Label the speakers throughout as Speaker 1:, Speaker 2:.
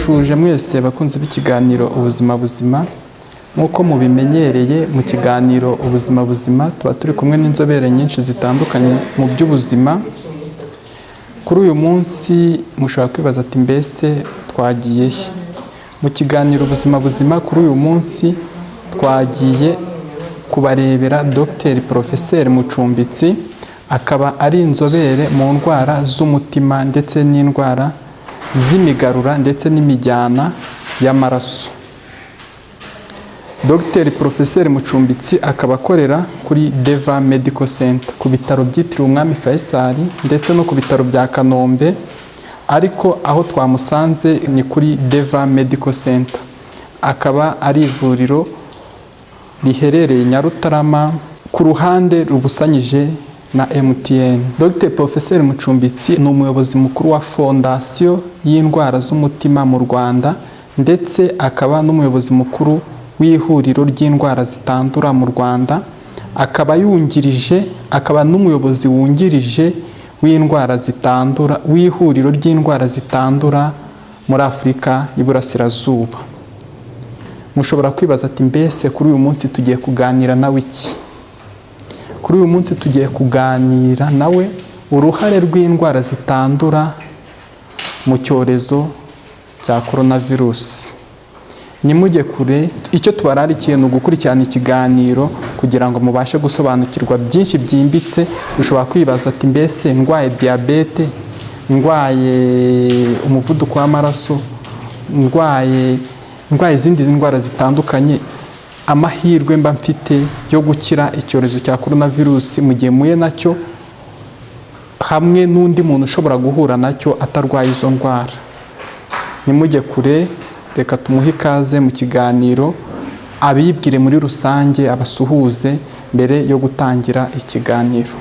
Speaker 1: Turabashuje mwese bakunze b'ikiganiro ubuzima buzima. Nk'uko mubimenyereye mu kiganiro ubuzima buzima tuba turi kumwe n'inzobere nyinshi zitandukanye mu by'ubuzima. Kuri uyu munsi mushobora kwibaza ati mbese twagiye he? Mu kiganiro ubuzima buzima kuri uyu munsi twagiye kubarebera Dr. Professeur Mucumbitsi, akaba ari inzobere mu ndwara z'umutima ndetse n'indwara z'imigarura ndetse n'imijyana y'amaraso. Dr. Professeur Mucumbitsi akaba akorera kuri Deva Medical Center ku bitaro byitiriwe Umwami Faisal ndetse no ku bitaro bya Kanombe, ariko aho twamusanze ni kuri Deva Medical Center. Akaba ari ivuriro riherereye Nyarutarama ku ruhande rubusanyije na MTN. Dr. Professeur Mucumbitsi ni umuyobozi mukuru wa fondasiyo y'indwara z'umutima mu Rwanda, ndetse akaba n'umuyobozi mukuru w'ihuriro ry'indwara zitandura mu Rwanda, akaba n'umuyobozi wungirije w'indwara zitandura w'ihuriro ry'indwara zitandura muri Afurika y'Iburasirazuba. Mushobora kwibaza ati mbese kuri uyu munsi tugiye kuganira nawe iki? Kuri uyu munsi tugiye kuganira nawe uruhare rw'indwara zitandura mu cyorezo cya coronavirus. Nimujye kure, icyo tubararikiye ni ugukurikirana ikiganiro kugira ngo mubashe gusobanukirwa byinshi byimbitse. Ushobora kwibaza ati mbese ndwaye diabete, ndwaye umuvuduko w'amaraso, ndwaye izindi ndwara zitandukanye, amahirwe mba mfite yo gukira icyorezo cya coronavirus mu gihe muye nacyo, hamwe n'undi muntu ushobora guhura nacyo atarwaye izo ndwara. Nimujye kure, reka tumuhe ikaze mu kiganiro, abibwire muri rusange, abasuhuze mbere yo gutangira ikiganiro.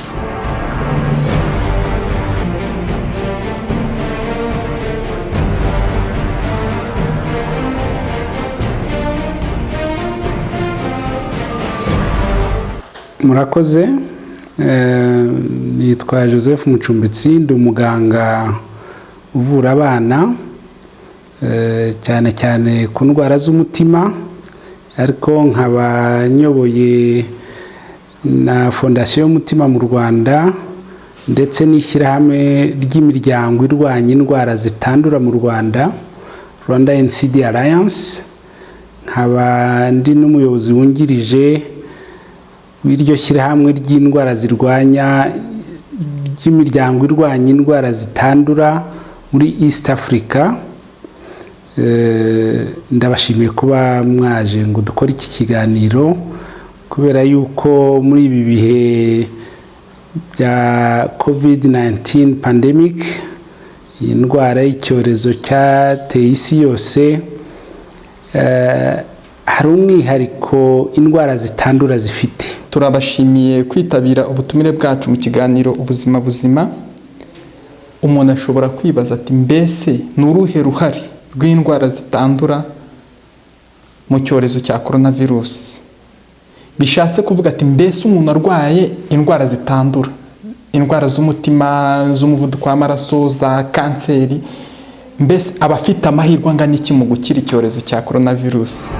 Speaker 2: Murakoze, nitwa Joseph Mucumbitsi, ndi umuganga uvura abana cyane cyane ku ndwara z'umutima, ariko nkaba nyoboye na fondasiyo y'umutima mu Rwanda ndetse n'ishyirahamwe ry'imiryango irwanya indwara zitandura mu Rwanda, Rwanda NCD Alliance. Nkaba ndi n'umuyobozi wungirije w'iryo shyirahamwe ry'imiryango irwanya indwara zitandura muri East Africa. Ndabashimiye kuba mwaje ngo dukore iki kiganiro, kubera yuko muri ibi bihe bya COVID-19 pandemic, iyi ndwara y'icyorezo cyateye isi yose, hari umwihariko indwara zitandura zifite.
Speaker 1: Turabashimiye kwitabira ubutumire bwacu mu kiganiro ubuzima buzima. Umuntu ashobora kwibaza ati mbese ni uruhe ruhare rw'indwara zitandura mu cyorezo cya coronavirus? Bishatse kuvuga ati mbese umuntu arwaye indwara zitandura, indwara z'umutima, z'umuvuduko w'amaraso, za kanseri, mbese aba afite amahirwe angana iki mu gukira icyorezo cya coronavirus?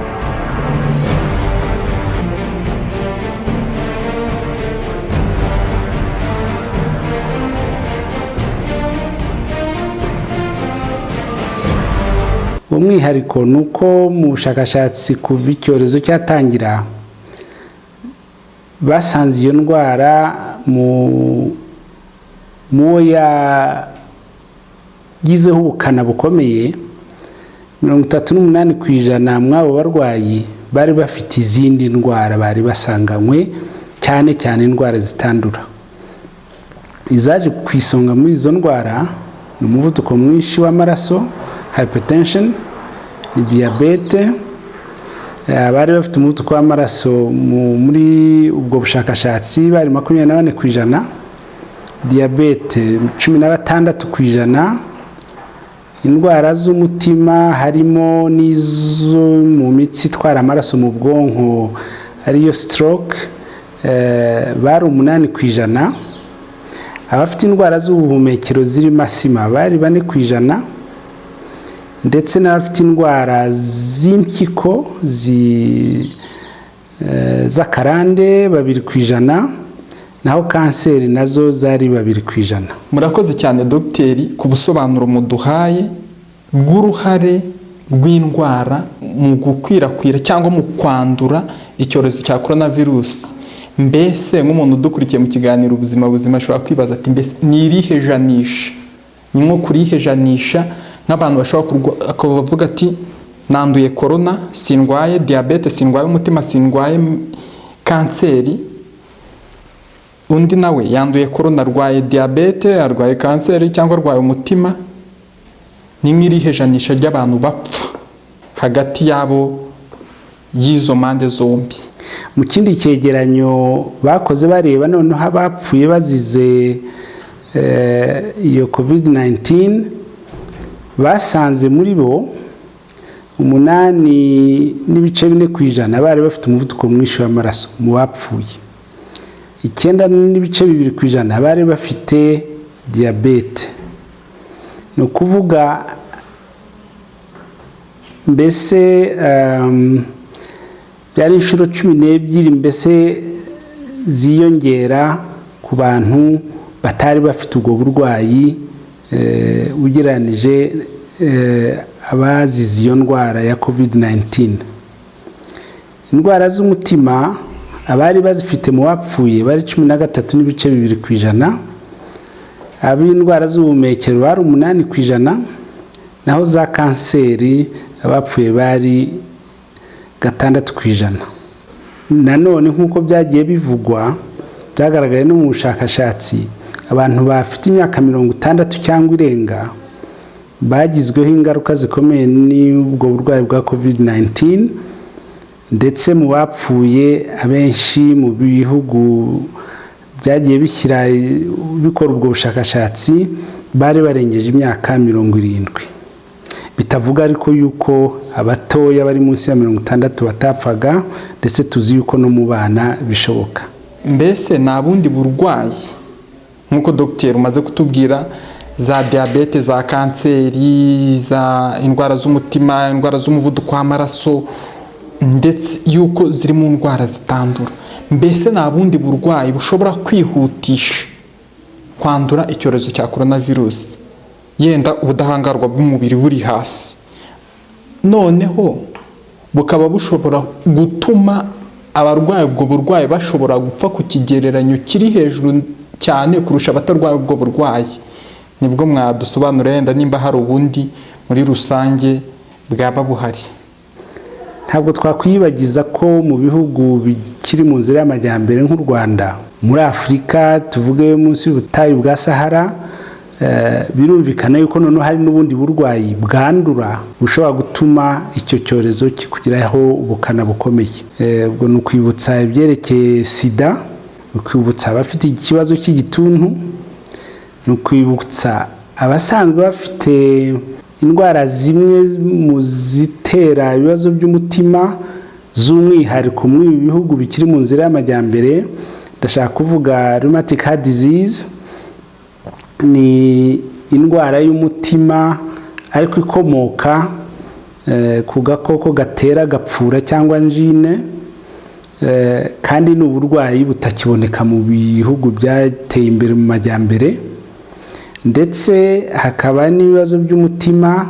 Speaker 2: Umwihariko ni uko mu bushakashatsi kuva icyorezo cyatangira basanze iyo ndwara mu yagizeho ubukana bukomeye, 38% mw'abo barwayi bari bafite izindi ndwara bari basanganywe, cyane cyane indwara zitandura. Izaje ku isonga muri izo ndwara ni umuvuduko mwinshi w'amaraso, hypertension, ni diabete. Abari bafite umuvuduko w'amaraso muri ubwo bushakashatsi bari 24%, diabete 16%. Indwara z'umutima harimo n'izo mu mitsi itwara amaraso mu bwonko ariyo stroke, bari 8%. Abafite indwara z'ubuhumekero zirimo asima bari 4%. ndetse n'abafite indwara z'impyiko z'akarande 2%, naho kanseri nazo zari 2%.
Speaker 1: Murakoze cyane dogiteri ku busobanuro muduhaye bw'uruhare rw'indwara mu gukwirakwira cyangwa mu kwandura icyorezo cya coronavirus. Mbese nk'umuntu udukurikiye mu kiganiro ubuzima ashobora kwibaza ati mbese ni irihe janisha, ni nko kurihe janisha nk'abantu bashobora kuvuga ati nanduye corona, sindwaye diabete, sindwaye umutima, sindwaye kanseri, undi nawe yanduye corona, arwaye diabete, arwaye kanseri cyangwa arwaye umutima, ni nk'irihe janisha ry'abantu bapfa hagati yabo y'izo mpande zombi?
Speaker 2: Mu kindi cyegeranyo bakoze bareba noneho abapfuye bazize iyo COVID-19, basanze muri bo 8.4% bari bafite umuvuduko mwinshi w'amaraso mu bapfuye, 9.2% bari bafite diabete. ni ukuvuga mbese byari inshuro 12 mbese ziyongera ku bantu batari bafite ubwo burwayi ugereranije abazize iyo ndwara ya COVID-19. Indwara z'umutima abari bazifite mu bapfuye bari 13.2%, ab'indwara z'ubuhumekero bari 8%, naho za kanseri abapfuye bari 6%. Nanone nk'uko byagiye bivugwa, byagaragaye no mu bushakashatsi, abantu bafite imyaka 60 cyangwa irenga bagizweho ingaruka zikomeye n'ubwo burwayi bwa COVID-19, ndetse mu bapfuye abenshi mu bihugu byagiye bikora ubwo bushakashatsi bari barengeje imyaka 70. Bitavuga ariko yuko abatoya bari munsi ya 60 batapfaga, ndetse tuzi yuko no mu bana bishoboka.
Speaker 1: Mbese nta bundi burwayi nk'uko dogiteri umaze kutubwira, za diabete, za kanseri, za indwara z'umutima, indwara z'umuvuduko w'amaraso, ndetse yuko ziri mu ndwara zitandura, mbese nta bundi burwayi bushobora kwihutisha kwandura icyorezo cya coronavirus, yenda ubudahangarwa bw'umubiri buri hasi, noneho bukaba bushobora gutuma abarwaye ubwo burwayi bashobora gupfa ku kigereranyo kiri hejuru cyane kurusha abatarwaye ubwo burwayi? Nibwo mwadusobanura yenda nimba hari ubundi muri rusange bwaba buhari.
Speaker 2: Ntabwo twakwiyibagiza ko mu bihugu bikiri mu nzira y'amajyambere nk'u Rwanda, muri Afurika tuvuge munsi y'ubutayu bwa Sahara, birumvikana yuko noneho hari n'ubundi burwayi bwandura bushobora gutuma icyo cyorezo kikugiraho ubukana bukomeye. Ubwo ni ukwibutsa ibyerekeye sida, ukwibutsa abafite ikibazo cy'igituntu, ni ukwibutsa abasanzwe bafite indwara zimwe mu zitera ibibazo by'umutima z'umwihariko muri ibi bihugu bikiri mu nzira y'amajyambere. Ndashaka kuvuga rheumatic heart disease, ni indwara y'umutima ariko ikomoka ku gakoko gatera gapfura cyangwa angine, kandi ni uburwayi butakiboneka mu bihugu byateye imbere mu majyambere. Ndetse hakaba n'ibibazo by'umutima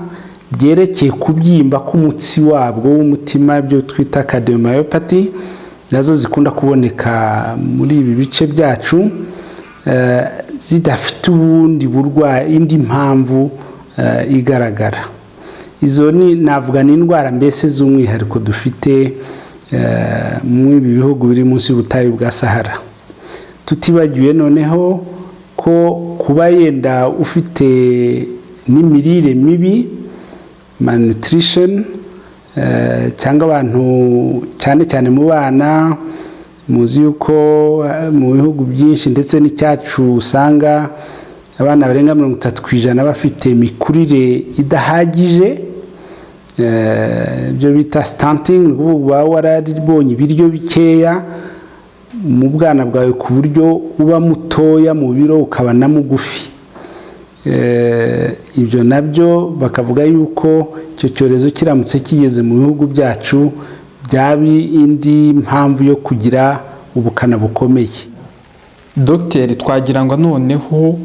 Speaker 2: byerekeye kubyimba k'umutsi wabwo w'umutima, byo twita cardiomyopathy, nazo zikunda kuboneka muri ibi bice byacu, zidafite ubundi burwayi, indi mpamvu igaragara. Izo navuga ni indwara mbese z'umwihariko dufite mu ibi bihugu biri munsi y'ubutayu bwa Sahara. Tutibagiwe noneho ko kuba yenda ufite n'imirire mibi, malnutrition, cyangwa abantu cyane cyane mu bana, muzi yuko mu bihugu byinshi ndetse n'icyacu usanga abana barenga 30% bafite imikurire idahagije, byo bita stunting, uba wararibonye ibiryo bikeya mu bwana bwawe ku buryo uba mutoya mu biro ukaba na mugufi. ibyo nabyo bakavuga yuko icyo cyorezo kiramutse kigeze mu bihugu byacu byaba indi mpamvu yo kugira ubukana bukomeye.
Speaker 1: Dogiteri, twagira ngo noneho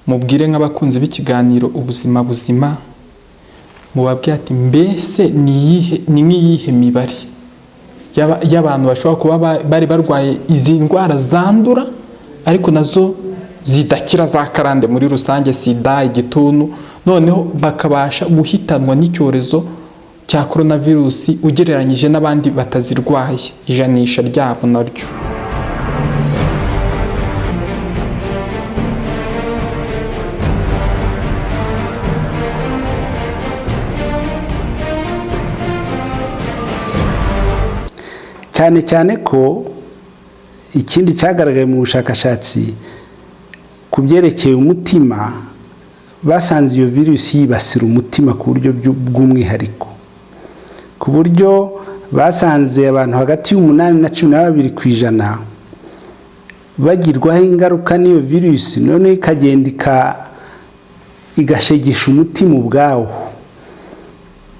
Speaker 1: mubwire nk'abakunzi b'ikiganiro ubuzima buzima, mubabwire ati mbese ni nk'iyihe mibare y'abantu bashobora kuba bari barwaye izi ndwara zandura ariko nazo zidakira za karande muri rusange, sida, igituntu, noneho bakabasha guhitanwa n'icyorezo cya coronavirus ugereranyije n'abandi batazirwaye, ijanisha ryabo naryo?
Speaker 2: cyane cyane ko ikindi cyagaragaye mu bushakashatsi ku byerekeye umutima, basanze iyo virusi yibasira umutima ku buryo bw'umwihariko, ku buryo basanze abantu hagati y'8 na 12% bagirwaho ingaruka n'iyo virusi, none ikagenda igashegesha umutima ubwawo,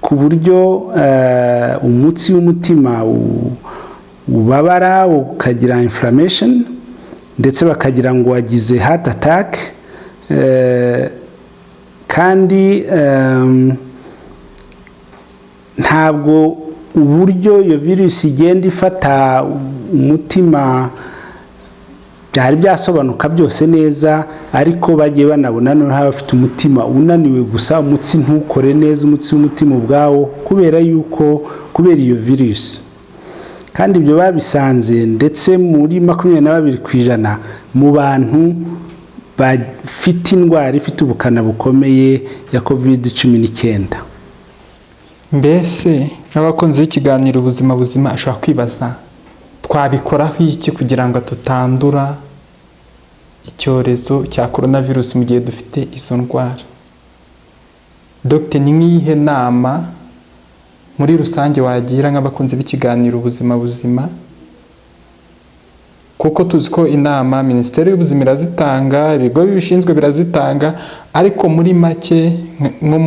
Speaker 2: ku buryo umutsi w'umutima ubabara ukagira inflammation, ndetse bakagira ngo wagize heart attack, kandi ntabwo uburyo iyo virusi igenda ifata umutima byari byasobanuka byose neza, ariko bagiye banabona no bafite umutima unaniwe gusa, umutsi ntukore neza, umutsi w'umutima ubwawo, kubera iyo virusi. Kandi ibyo babisanze ndetse muri 22% mu bantu bafite indwara ifite ubukana bukomeye ya COVID-19.
Speaker 1: Mbese nk'abakunzi b'ikiganiro ubuzima buzima ashobora kwibaza, twabikoraho iki kugira ngo tutandura icyorezo cya coronavirus mu gihe dufite izo ndwara? Dr. ni nk'iyihe nama muri rusange wagira nk'abakunzi b'ikiganiro ubuzima buzima? Kuko tuzi ko inama Minisiteri y'Ubuzima irazitanga, ibigo bibishinzwe birazitanga, ariko muri make nko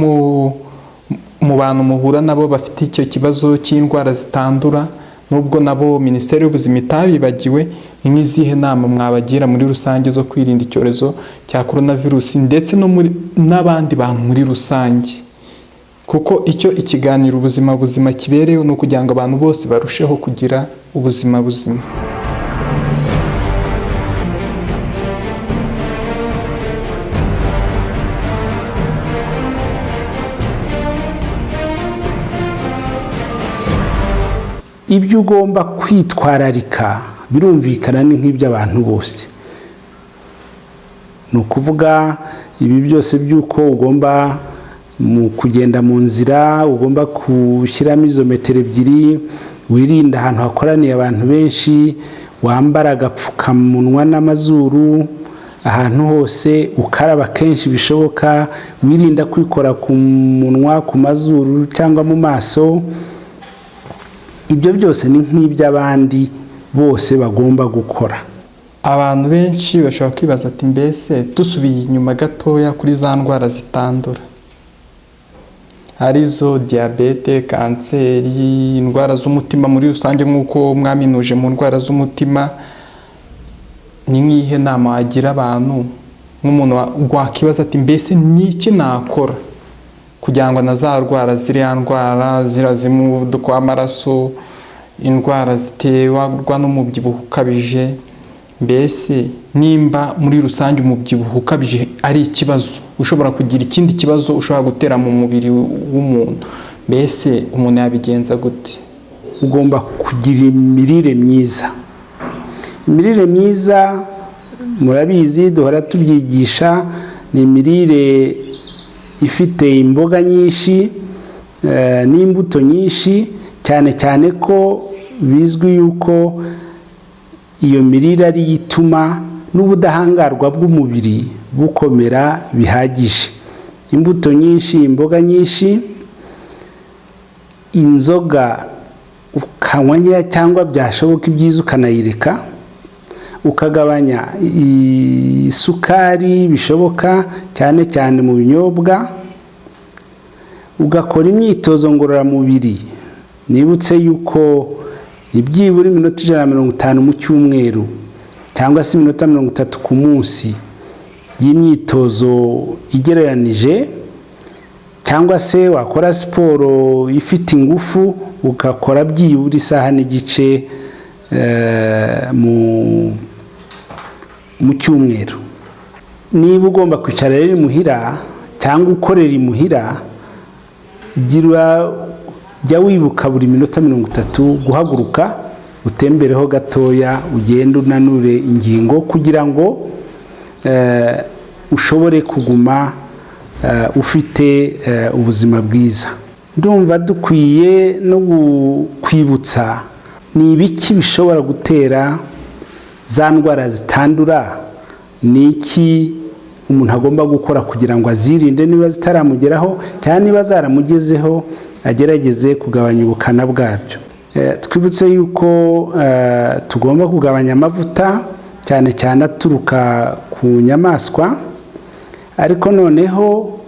Speaker 1: mu bantu muhura nabo bafite icyo kibazo cy'indwara zitandura, nubwo nabo Minisiteri y'Ubuzima itabibagiwe, ni nk'izihe nama mwabagira muri rusange zo kwirinda icyorezo cya coronavirus ndetse no n'abandi bantu muri rusange? Kuko icyo ikiganiro ubuzima buzima kibereyeho ni ukugira ngo abantu bose barusheho kugira ubuzima buzima.
Speaker 2: Ibyo ugomba kwitwararika birumvikana ni nk'iby'abantu bose, ni ukuvuga ibi byose by'uko ugomba mu kugenda mu nzira ugomba gushyiramo izo metero 2, wirinda ahantu hakoraniye abantu benshi, wambara agapfukamunwa n'amazuru ahantu hose, ukaraba kenshi bishoboka, wirinda kwikora ku munwa, ku mazuru cyangwa mu maso. Ibyo byose ni nk'iby'abandi bose bagomba gukora.
Speaker 1: Abantu benshi bashobora kwibaza ati mbese dusubiye inyuma gatoya kuri za ndwara zitandura, arizo diabete, kanseri, indwara z'umutima muri rusange nk'uko mwaminuje mu ndwara z'umutima, ni nk'ihe nama wagira abantu nk'umuntu wakwibaza ati mbese ni iki nakora kugira ngo nazarwara ziriya ndwara z'umuvuduko w'amaraso, indwara ziterwa n'umubyibuho ukabije? Mbese nimba muri rusange umubyibuho ukabije ari ikibazo, ushobora kugira ikindi kibazo ushobora gutera mu mubiri w'umuntu, mbese umuntu yabigenza gute?
Speaker 2: Ugomba kugira imirire myiza. Imirire myiza murabizi duhora tubyigisha, ni imirire ifite imboga nyinshi n'imbuto nyinshi, cyane cyane ko bizwi yuko iyo mirire ari ituma n'ubudahangarwa bw'umubiri bukomera bihagije. Imbuto nyinshi, imboga nyinshi, inzoga ukanywa nkeya cyangwa byashoboka ibyiza ukanayireka, ukagabanya isukari bishoboka cyane cyane mu binyobwa, ugakora imyitozo ngororamubiri. Nibutse yuko ibyibura iminota 150 mu cyumweru cyangwa se iminota 30 ku munsi y'imyitozo igereranije, cyangwa se wakora siporo ifite ingufu ugakora byibura isaha n'igice mu cyumweru. Niba ugomba kwicara rero imuhira cyangwa ukorera imuhira, jya wibuka buri minota 30 guhaguruka utembereho gatoya, ugende unanure ingingo kugira ngo ushobore kuguma ufite ubuzima bwiza. Ndumva dukwiye no kwibutsa ni ibiki bishobora gutera za ndwara zitandura, ni iki umuntu agomba gukora kugira ngo azirinde, niba zitaramugeraho cyangwa niba zaramugezeho agerageze kugabanya ubukana bwabyo. Twibutse yuko tugomba kugabanya amavuta cyane cyane aturuka ku nyamaswa, ariko noneho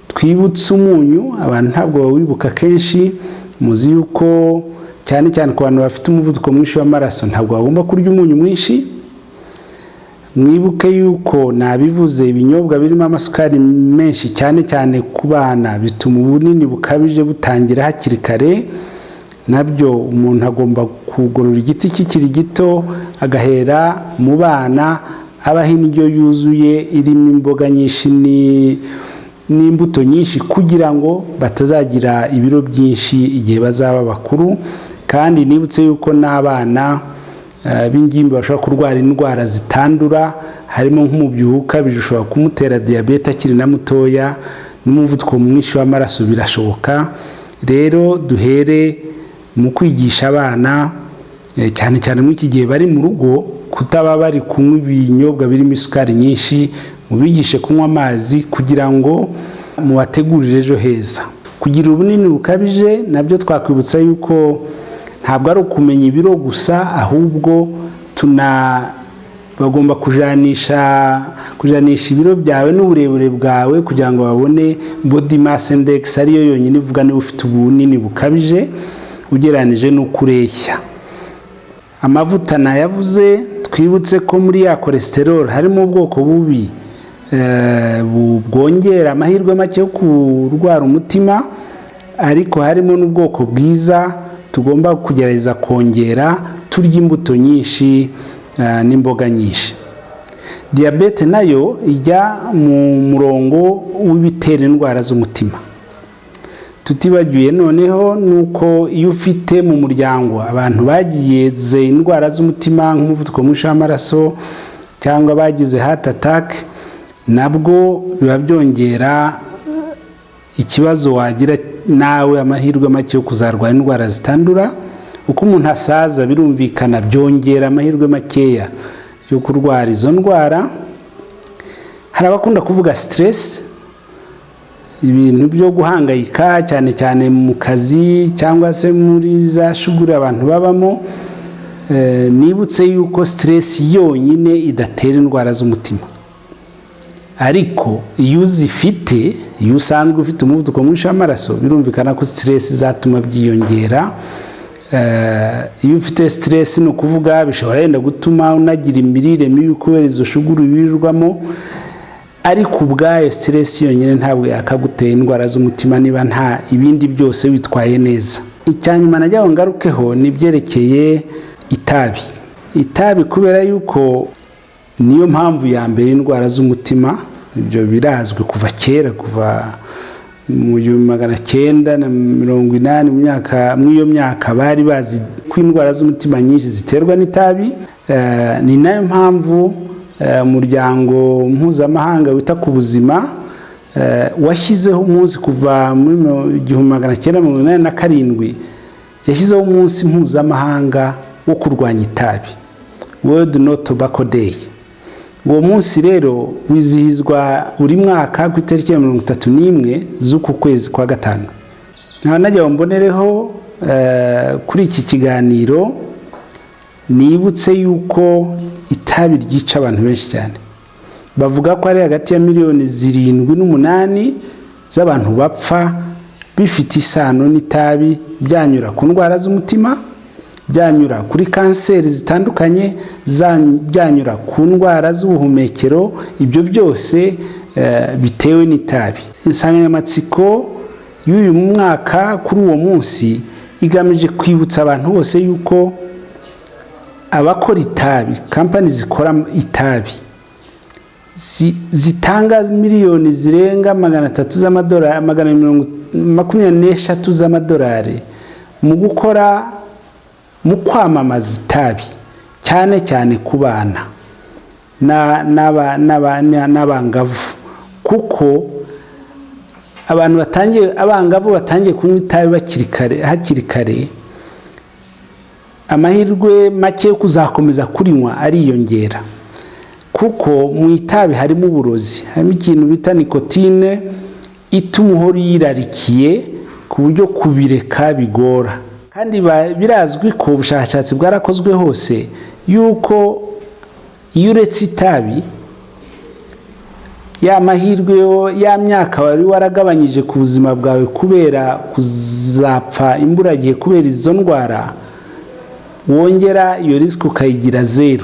Speaker 2: twibutse umunyu. Abantu ntabwo bawibuka kenshi. Muzi yuko cyane cyane ku bantu bafite umuvuduko mwinshi w'amaraso ntabwo bagomba kurya umunyu mwinshi. Mwibuke yuko nabivuze ibinyobwa birimo amasukari menshi cyane cyane ku bana bituma ubunini bukabije butangira hakiri kare. Nabyo umuntu agomba kugorora igiti kikiri gito, agahera mu bana, abaha indyo yuzuye irimo imboga nyinshi n'imbuto nyinshi kugira ngo batazagira ibiro byinshi igihe bazaba bakuru. Kandi nibutse yuko n'abana b'ingimbi bashobora kurwara indwara zitandura, harimo nk'umubyibuho ukabije ushobora kumutera diyabete akiri na mutoya, n'umuvuduko mwinshi w'amaraso birashoboka. Rero duhere mu kwigisha abana cyane cyane muri iki gihe bari mu rugo kutaba bari kunywa ibinyobwa birimo isukari nyinshi, mubigishe kunywa amazi kugira ngo mubategurire ejo heza. Kugira ubunini bukabije nabyo twakwibutsa yuko ntabwo ari ukumenya ibiro gusa, ahubwo bagomba kujanisha ibiro byawe n'uburebure bwawe kugira ngo babone body mass index, ariyo yonyine ivuga niba ufite ubunini bukabije ugereranije n'uko ureshya. Amavuta nayavuze, twibutse ko muri ya cholesterol harimo ubwoko bubi bwongera amahirwe make yo kurwara umutima, ariko harimo n'ubwoko bwiza tugomba kugerageza kongera, turya imbuto nyinshi n'imboga nyinshi. Diyabete nayo ijya mu murongo w'ibitera indwara z'umutima. Tutibagiwe noneho nuko iyo ufite mu muryango abantu bagize indwara z'umutima nk'umuvuduko mwinshi w'amaraso cyangwa bagize heart attack, nabwo biba byongera ikibazo wagira nawe amahirwe make yo kuzarwara indwara zitandura. Uko umuntu asaza birumvikana byongera amahirwe makeya yo kurwara izo ndwara. Hari abakunda kuvuga stress, ibintu byo guhangayika cyane cyane mu kazi cyangwa se muri za shuguri abantu babamo. Nibutse yuko stress yonyine idatera indwara z'umutima, ariko iyo uzifite, iyo usanzwe ufite umuvuduko mwinshi w'amaraso, birumvikana ko stress izatuma byiyongera. Iyo ufite stress ni ukuvuga bishobora yenda gutuma unagira imirire mibi kubera izo shuguri wirirwamo, ariko ubwayo stress yonyine ntabwo yakagutera indwara z'umutima niba nta ibindi byose witwaye neza. Icyanyuma najya ngarukeho nibyerekeye itabi. Itabi kubera yuko niyo mpamvu ya mbere indwara z'umutima, ibyo birazwi kuva kera, kuva mu 1980 mu iyo myaka bari bazi ko indwara z'umutima nyinshi ziterwa n'itabi. Ni nayo mpamvu umuryango mpuzamahanga wita ku buzima washyizeho umunsi kuva muri 1987 yashyizeho umunsi mpuzamahanga wo kurwanya itabi, World No Tobacco Day. Uwo munsi rero wizihizwa buri mwaka ku itariki ya 31 z'uku kwezi kwa gatanu. Najya mbonereho kuri iki kiganiro nibutse yuko itabi ryica abantu benshi cyane. Bavuga ko ari hagati ya miliyoni 7 n'8 z'abantu bapfa bifite isano n'itabi, byanyura ku ndwara z'umutima, byanyura kuri kanseri zitandukanye, byanyura ku ndwara z'ubuhumekero. Ibyo byose bitewe n'itabi. Insanganyamatsiko y'uyu mwaka kuri uwo munsi igamije kwibutsa abantu bose yuko abakora itabi, kampani zikora itabi, zitanga miliyoni zirenga 300 z'amadolari, 123 z'amadolari mu kwamamaza itabi, cyane cyane ku bana n'abangavu, kuko abangavu batangiye kunywa itabi hakiri kare, amahirwe make yo kuzakomeza kurinywa ariyongera, kuko mu itabi harimo uburozi, harimo ikintu bita nikotine ituma uhora yirarikiye ku buryo kubireka bigora. Kandi birazwi ko ubushakashatsi bwarakozwe hose yuko iyo uretse itabi, ya mahirwe ya myaka wari waragabanyije ku buzima bwawe kubera kuzapfa imburagihe kubera izo ndwara, wongera iyo risiko ukayigira 0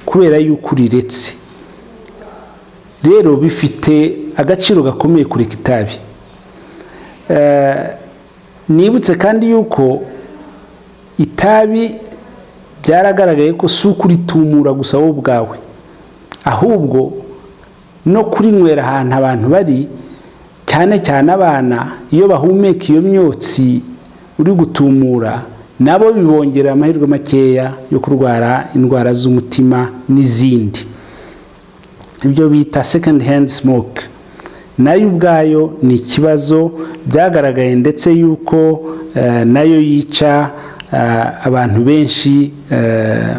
Speaker 2: kubera yuko uriretse. Rero bifite agaciro gakomeye kureka itabi. Nibutse kandi yuko itabi byaragaragaye ko si ukuritumura gusa wowe ubwawe, ahubwo no kurinywera ahantu abantu bari, cyane cyane abana, iyo bahumeka iyo myotsi uri gutumura, nabo bibongerera amahirwe makeya yo kurwara indwara z'umutima n'izindi. Ibyo bita second hand smoke, nayo ubwayo ni ikibazo. Byagaragaye ndetse yuko nayo yica abantu benshi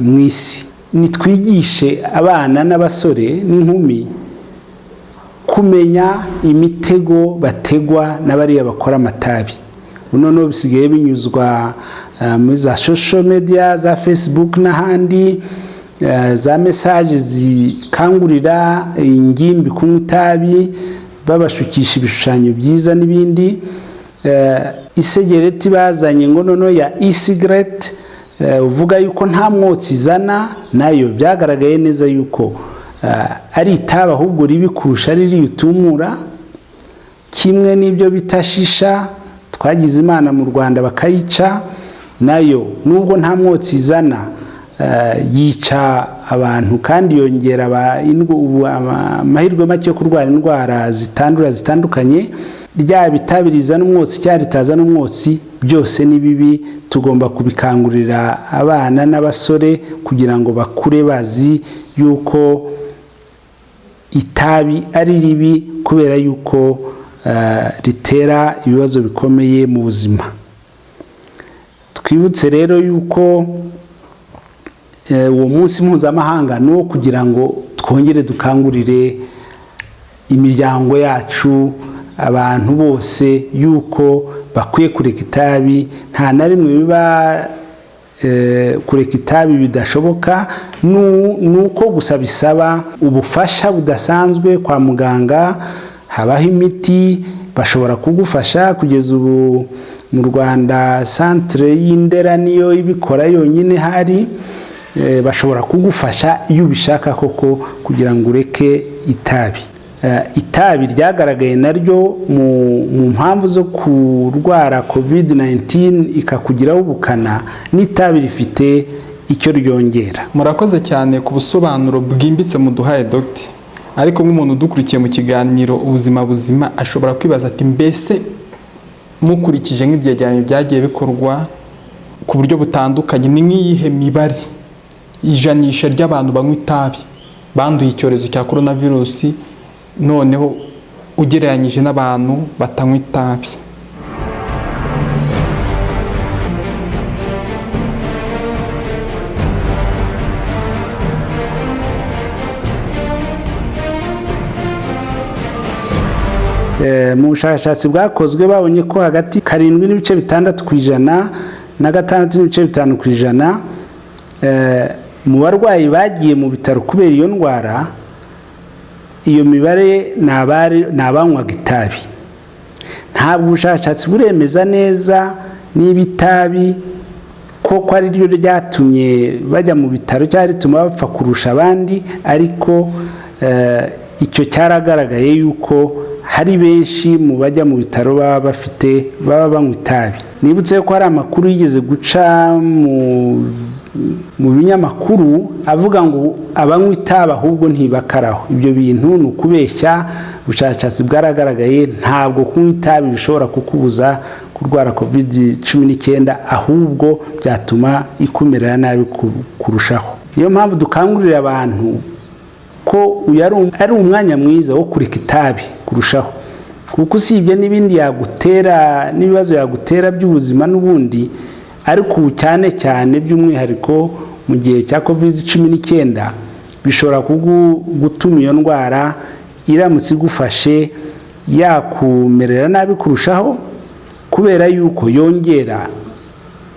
Speaker 2: mu isi. Nitwigishe abana n'abasore n'inkumi kumenya imitego bategwa n'abariya bakora amatabi. Noneho bisigaye binyuzwa muri za social media, za Facebook n'ahandi, za message zikangurira ingimbi kunywa itabi, babashukisha ibishushanyo byiza n'ibindi. Isegereti bazanye ngo noneho ya e-cigarette, uvuga yuko nta mwotsi izana, nayo byagaragaye neza yuko ari itabi ahubwo ribi kurusha riri utumura. Kimwe n'ibyo bita shisha, twagize Imana mu Rwanda bakayica, nayo nubwo nta mwotsi izana yica abantu kandi yongera amahirwe make yo kurwara indwara zitandukanye. Ryaba itabi rizana umwotsi cyangwa ritazana umwotsi, byose ni bibi. Tugomba kubikangurira abana n'abasore kugira ngo bakure bazi yuko itabi ari ribi, kubera yuko ritera ibibazo bikomeye mu buzima. Twibutse rero yuko uwo munsi mpuzamahanga ni uwo kugira ngo twongere dukangurire imiryango yacu, abantu bose, yuko bakwiye kureka itabi. Nta na rimwe biba kureka itabi bidashoboka, nuko gusa bisaba ubufasha budasanzwe kwa muganga. Habaho imiti bashobora kugufasha. Kugeza ubu mu Rwanda centre y'Indera niyo ibikora yonyine hari, bashobora kugufasha iyo ubishaka koko kugira ngo ureke itabi. Itabi ryagaragaye naryo mu mpamvu zo kurwara COVID-19 ikakugiraho ubukana, n'itabi rifite icyo ryongera.
Speaker 1: Murakoze cyane ku busobanuro bwimbitse muduhaye Dr. Ariko nk'umuntu udukurikiye mu kiganiro ubuzima buzima ashobora kwibaza ati, mbese mukurikije nk'ibyegeranyo byagiye bikorwa ku buryo butandukanye, ni nk'iyihe mibare ijanisha ry'abantu banywa itabi banduye icyorezo cya coronavirus, noneho ugereranyije n'abantu batanywa itabi?
Speaker 2: Mu bushakashatsi bwakozwe babonye ko hagati 7.6% na 6.5% mu barwayi bagiye mu bitaro kubera iyo ndwara, iyo mibare ni abanywaga itabi. Ntabwo ubushakashatsi buremeza neza niba itabi koko ari ryo ryatumye bajya mu bitaro cyangwa rituma bapfa kurusha abandi, ariko icyo cyaragaragaye yuko hari benshi mu bajya mu bitaro baba banywa itabi. Nibutse ko hari amakuru yigeze guca mu binyamakuru avuga ngo abanywa itabi ahubwo ntibakaraho. Ibyo bintu ni ukubeshya. Ubushakashatsi bwaragaragaye ntabwo kunywa itabi bishobora kukubuza kurwara COVID-19, ahubwo byatuma ikumerera nabi kurushaho. Niyo mpamvu dukangurira abantu ko uyu ari umwanya mwiza wo kureka itabi kurushaho, kuko usibye n'ibindi yagutera n'ibibazo yagutera by'ubuzima n'ubundi, ariko ubu cyane cyane by'umwihariko mu gihe cya COVID-19 bishobora gutuma iyo ndwara iramutse igufashe yakumerera nabi kurushaho, kubera yuko yongera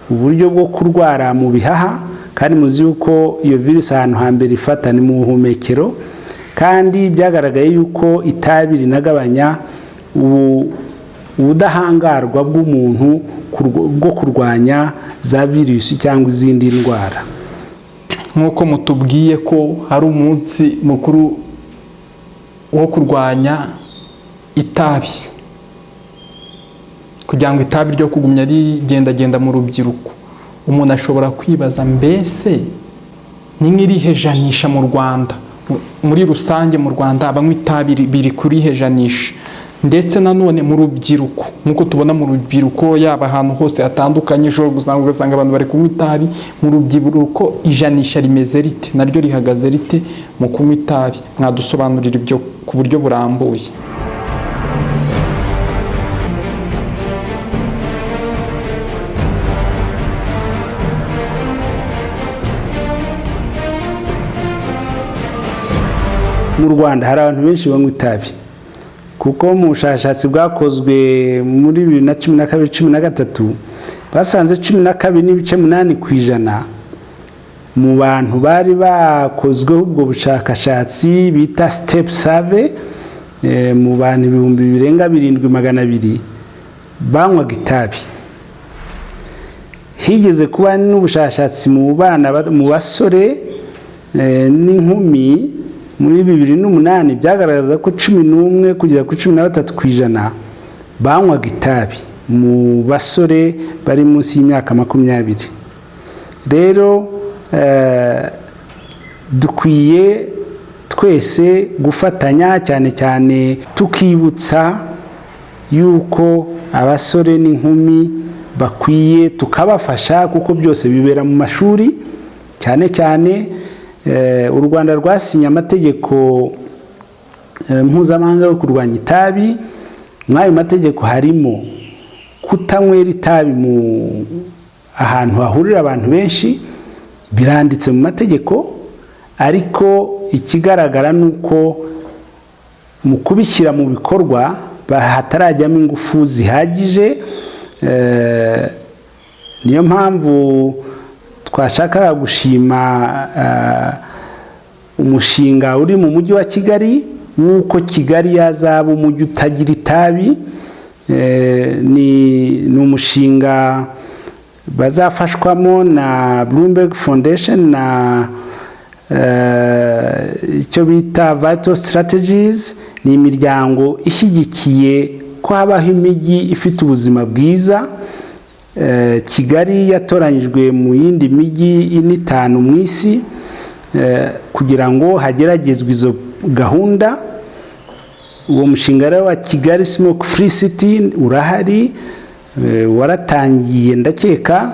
Speaker 2: uburyo bwo kurwara mu bihaha, kandi muzi yuko iyo virusi ahantu hambere ifata ni mu buhumekero, kandi byagaragaye yuko itabi rinagabanya ubudahangarwa bw'umuntu bwo kurwanya za virusi cyangwa izindi ndwara.
Speaker 1: Nk'uko mutubwiye ko hari umunsi mukuru wo kurwanya itabi, kugira ngo itabi ryo kugumya rigendagenda mu rubyiruko, umuntu ashobora kwibaza mbese ni nk'irihe janisha mu Rwanda, muri rusange mu Rwanda abanywa itabi biri kurihe janisha, ndetse nanone mu rubyiruko, nk'uko tubona mu rubyiruko yaba ahantu hose hatandukanye ushobora ugasanga abantu bari kunywa itabi. Mu rubyiruko ijanisha rimeze rite, naryo rihagaze rite mu kunywa itabi? Mwadusobanurira ibyo ku buryo burambuye.
Speaker 2: Mu Rwanda hari abantu benshi banywa itabi, kuko mu bushakashatsi bwakozwe muri 2012-2013 basanze 12.8% mu bantu bari bakozweho ubwo bushakashatsi bita step survey, mu bantu 7,200 banywaga itabi. Higeze kuba n'ubushakashatsi mu basore n'inkumi muri 2008 byagaragaza ko 11 kugera kuri 13% banywaga itabi mu basore bari munsi y'imyaka 20. Rero dukwiye twese gufatanya, cyane cyane tukibutsa yuko abasore n'inkumi bakwiye tukabafasha, kuko byose bibera mu mashuri. Cyane cyane u Rwanda rwasinye amategeko mpuzamahanga yo kurwanya itabi. Mw'ayo mategeko harimo kutanywera itabi mu ahantu hahurira abantu benshi, biranditse mu mategeko, ariko ikigaragara nuko mu kubishyira mu bikorwa hatarajyamo ingufu zihagije. Niyo mpamvu twashakaga gushima umushinga uri mu mujyi wa Kigali w'uko Kigali yazaba umujyi utagira itabi. Ni umushinga bazafashwamo na Bloomberg Foundation na icyo bita Vital Strategies. Ni imiryango ishyigikiye ko habaho imijyi ifite ubuzima bwiza. Kigali yatoranyijwe mu yindi mijyi 5 mu isi kugira ngo hageragezwe izo gahunda. Uwo mushinga rero wa Kigali Smoke Free City urahari, waratangiye. Ndakeka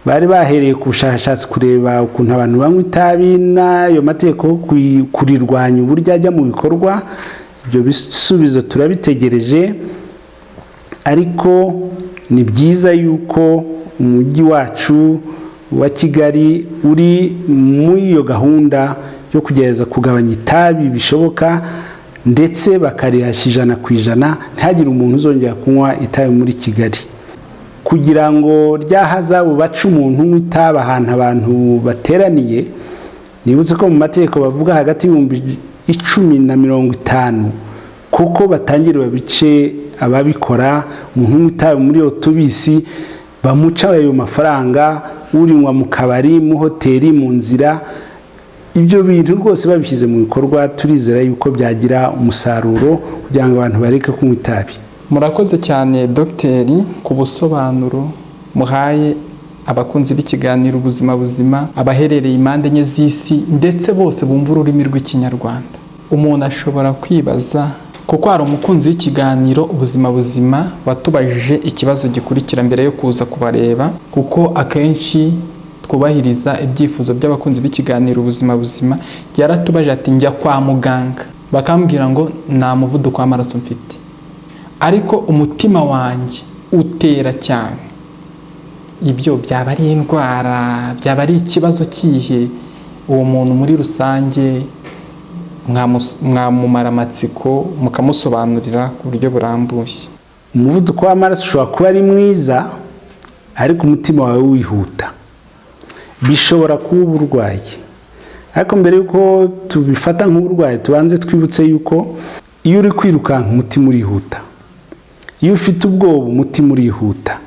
Speaker 2: bari bahereye ku bushakashatsi kureba ukuntu abantu banywa itabi n'ayo mategeko kurirwanya uburyo ajya mu bikorwa. Ibyo bisubizo turabitegereje, ariko ni byiza yuko umujyi wacu wa Kigali uri muri iyo gahunda yo kugerageza kugabanya itabi bishoboka, ndetse bakarihasha 100%. Ntihagire umuntu uzongera kunywa itabi muri Kigali, kugira ngo ryahazabu baca umuntu unywa itabi ahantu abantu bateraniye. nibutse ko mu mategeko bavuga hagati y'ibihumbi 10 na 50 kuko batangirwa bice ababikora. umuntu utaye muri otobisi bamuca ayo mafaranga, urinywa mu kabari, mu hoteli, mu nzira. Ibyo bintu rwose babishyize mu bikorwa turizera yuko byagira umusaruro kugira ngo abantu bareke kunywa itabi.
Speaker 1: Murakoze cyane dogiteri ku busobanuro muhaye abakunzi b'ikiganiro ubuzima buzima, abaherereye impande enye z'isi ndetse bose bumva ururimi rw'ikinyarwanda. Umuntu ashobora kwibaza, kuko hari umukunzi w'ikiganiro ubuzima buzima watubajije ikibazo gikurikira mbere yo kuza kubareba, kuko akenshi twubahiriza ibyifuzo by'abakunzi b'ikiganiro ubuzima buzima. Yaratubaje ati njya kwa muganga bakambwira ngo nta muvuduko w'amaraso mfite, ariko umutima wanjye utera cyane. Ibyo byaba ari indwara, byaba ari ikibazo kihe? Uwo muntu muri rusange mwamumara amatsiko mukamusobanurira ku buryo burambuye.
Speaker 2: Umuvuduko w'amaraso ushobora kuba ari mwiza ariko umutima wawe wihuta, bishobora kuba uburwayi. Ariko mbere yuko tubifata nk'uburwayi tubanze twibutse yuko iyo uri kwirukanka umutima urihuta, iyo ufite ubwoba umutima urihuta,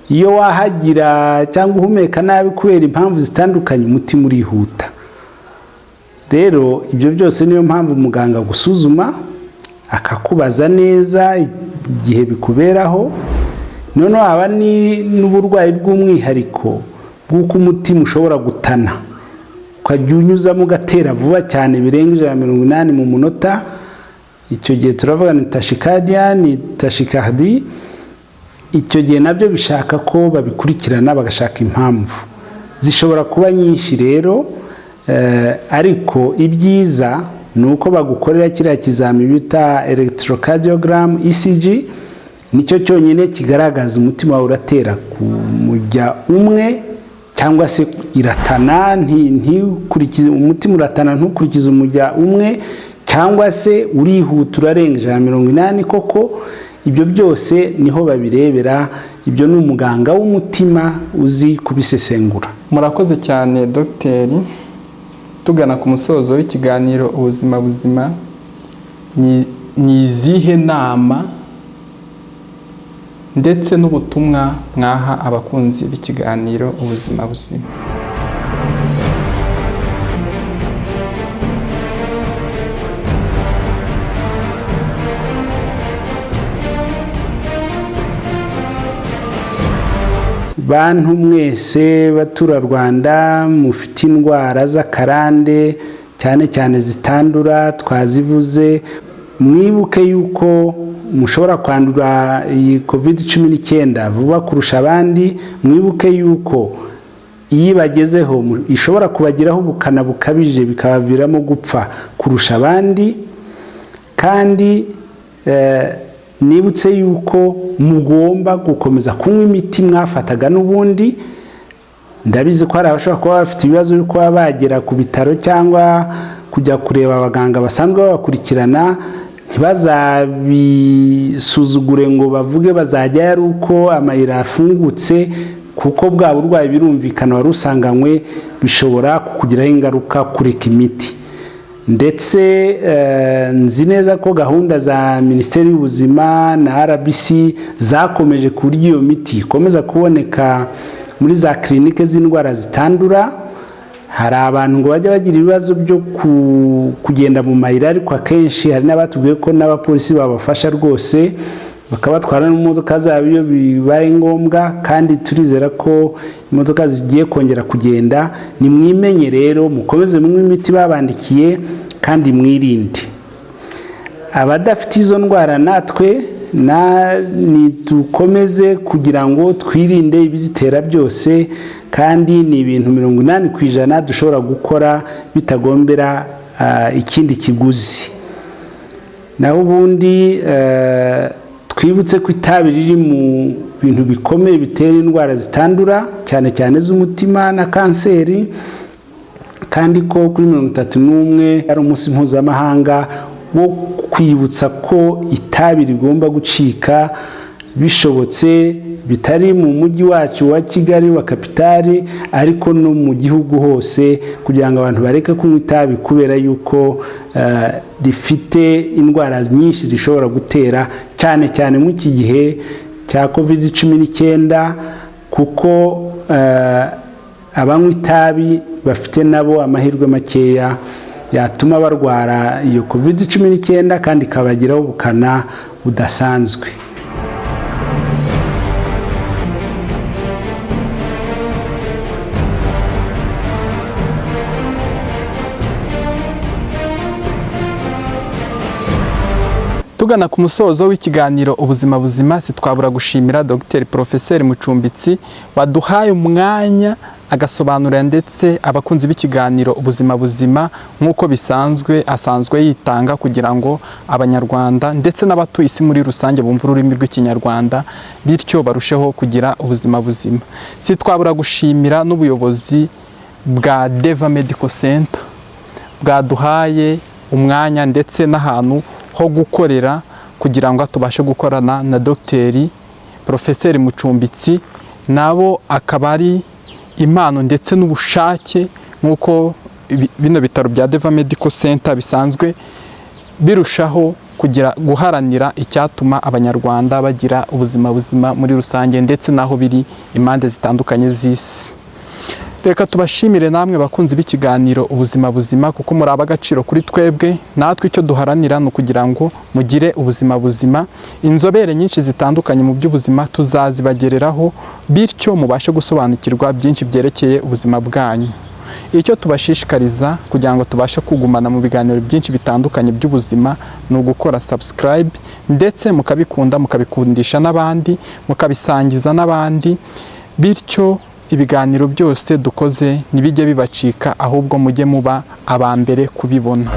Speaker 2: iyo wahagira cyangwa uhumeka nabi kubera impamvu zitandukanye umutima urihuta. Rero ibyo byose niyo mpamvu umuganga gusuzuma akakubaza neza igihe bikuberaho. Noneho haba n'uburwayi bw'umwihariko bw'uko umutima ushobora gutana, ukajya unyuzamo ugatera vuba cyane birenga 180 mu munota. Icyo gihe turavuga ni tachycardia, ni tachycardie. Icyo gihe nabyo bishaka ko babikurikirana bagashaka impamvu. Zishobora kuba nyinshi rero, ariko ibyiza ni uko bagukorera kiriya kizami bita electrocardiogram ECG. Nicyo cyonyine kigaragaza umutima wawe uratera ku mujya umwe cyangwa se iratana, ntikurikize umutima uratana ntukurikize umujya umwe, cyangwa se urihuta urarengeje 180 koko. Ibyo byose niho babirebera. Ibyo ni umuganga w'umutima uzi kubisesengura.
Speaker 1: Murakoze cyane dogiteri. Tugana ku musozo w'ikiganiro ubuzima buzima, ni izihe nama ndetse n'ubutumwa mwaha abakunzi b'ikiganiro ubuzima buzima?
Speaker 2: Bantu mwese baturarwanda mufite indwara z'akarande cyane cyane zitandura twazivuze, mwibuke yuko mushobora kwandura iyi COVID-19 vuba kurusha abandi. Mwibuke yuko iyo bagezeho ishobora kubagiraho ubukana bukabije bikabaviramo gupfa kurusha abandi. Kandi nibutse yuko mugomba gukomeza kunywa imiti mwafataga n'ubundi. Ndabizi ko hari abashobora kuba bafite ibibazo byo kuba bagera ku bitaro cyangwa kujya kureba abaganga basanzwe babakurikirana. Ntibazabisuzugure ngo bavuge bazajya ari uko amayira afungutse, kuko bwa burwayi birumvikana wari usanganywe bishobora kukugiraho ingaruka kureka imiti. Ndetse nzi neza ko gahunda za Minisiteri y'Ubuzima na RBC zakomeje ku buryo iyo miti ikomeza kuboneka muri za klinike z'indwara zitandura. Hari abantu ngo bajya bagira ibibazo byo kugenda mu mayira, ariko akenshi hari n'abatubwiye ko n'abapolisi babafasha rwose bakabatwara mu modoka zabo iyo bibaye ngombwa. kandi turizera ko imodoka zigiye kongera kugenda. Nimwimenye rero, mukomeze munywe imiti babandikiye kandi mwirinde. Abadafite izo ndwara natwe dukomeze kugira ngo twirinde ibizitera byose, kandi ni ibintu 80% dushobora gukora bitagombera ikindi kiguzi. Naho ubundi twibutse ko itabi riri mu bintu bikomeye bitera indwara zitandura cyane cyane z'umutima na kanseri, kandi ko kuri 31 ari umunsi mpuzamahanga wo kwibutsa ko itabi rigomba gucika bishobotse bitari mu mujyi wacu wa Kigali wa kapitali ariko no mu gihugu hose, kugira ngo abantu bareke kunywa itabi kubera yuko rifite indwara nyinshi zishobora gutera, cyane cyane mu iki gihe cya COVID-19, kuko abanywa itabi bafite nabo amahirwe makeya yatuma barwara iyo COVID-19 kandi ikabagiraho ubukana budasanzwe.
Speaker 1: Tugana ku musozo w'ikiganiro ubuzima buzima, sitwabura gushimira Dr. Professeur Mucumbitsi waduhaye umwanya agasobanurira ndetse abakunzi b'ikiganiro ubuzima buzima nk'uko bisanzwe asanzwe yitanga kugira ngo abanyarwanda ndetse n'abatuye isi muri rusange bumve ururimi rw'ikinyarwanda bityo barusheho kugira ubuzima buzima. Sitwabura gushimira n'ubuyobozi bwa Deva Medical Center bwaduhaye umwanya ndetse n'ahantu ho gukorera kugira ngo tubashe gukorana na Dr. Professeur Mucumbitsi, nabo akaba ari impano ndetse n'ubushake nk'uko bino bitaro bya Deva Medical Center bisanzwe birushaho guharanira icyatuma abanyarwanda bagira ubuzima buzima muri rusange ndetse naho biri impande zitandukanye z'isi. Reka tubashimire namwe bakunzi b'ikiganiro ubuzima buzima kuko muri ab'agaciro kuri twebwe, natwe icyo duharanira ni ukugira ngo mugire ubuzima buzima. Inzobere nyinshi zitandukanye mu by'ubuzima tuzazibagereraho bityo mubashe gusobanukirwa byinshi byerekeye ubuzima bwanyu. Icyo tubashishikariza kugira ngo tubashe kugumana mu biganiro byinshi bitandukanye by'ubuzima ni ugukora subscribe ndetse mukabikunda, mukabikundisha n'abandi, mukabisangiza n'abandi, bityo ibiganiro byose dukoze ntibijye bibacika ahubwo mujye muba abambere kubibona.